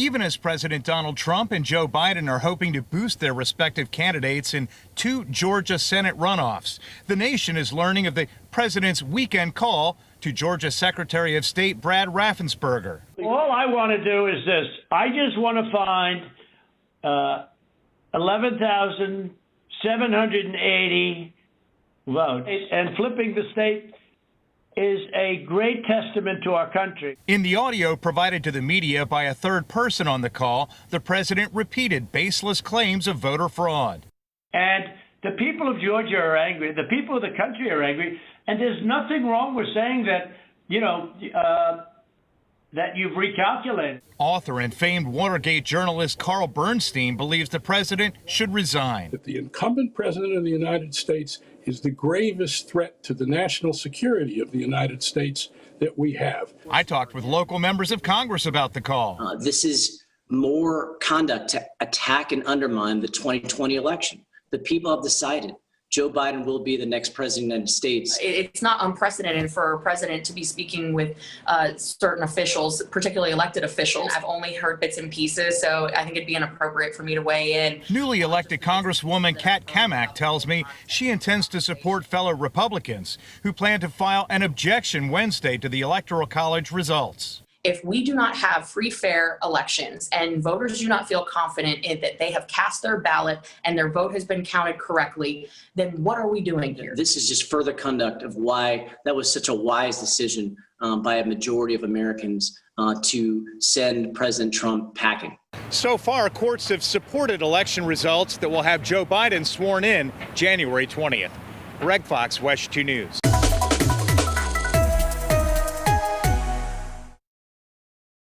Even as President Donald Trump and Joe Biden are hoping to boost their respective candidates in 2 Georgia Senate runoffs, the nation is learning of the president's weekend call to Georgia Secretary of State Brad Raffensperger. All I want to do is this. I just want to find 11,780 votes, and flipping the state is a great testament to our country. In the audio provided to the media by a third person on the call, the president repeated baseless claims of voter fraud. And the people of Georgia are angry. The people of the country are angry. And there's nothing wrong with saying that, that you've recalculated. Author and famed Watergate journalist Carl Bernstein believes the president should resign. That the incumbent president of the United States is the gravest threat to the national security of the United States that we have. I talked with local members of Congress about the call. This is more conduct to attack and undermine the 2020 election. The people have decided Joe Biden will be the next president of the United States. It's not unprecedented for a president to be speaking with certain officials, particularly elected officials. I've only heard bits and pieces, so I think it'd be inappropriate for me to weigh in. Newly elected Congresswoman Kat Cammack tells me she intends to support fellow Republicans who plan to file an objection Wednesday to the Electoral College results. If we do not have free, fair elections and voters do not feel confident in that they have cast their ballot and their vote has been counted correctly, then what are we doing here? This is just further conduct of why that was such a wise decision by a majority of Americans to send President Trump packing. So far, courts have supported election results that will have Joe Biden sworn in January 20th. Greg Fox, WESH 2 News.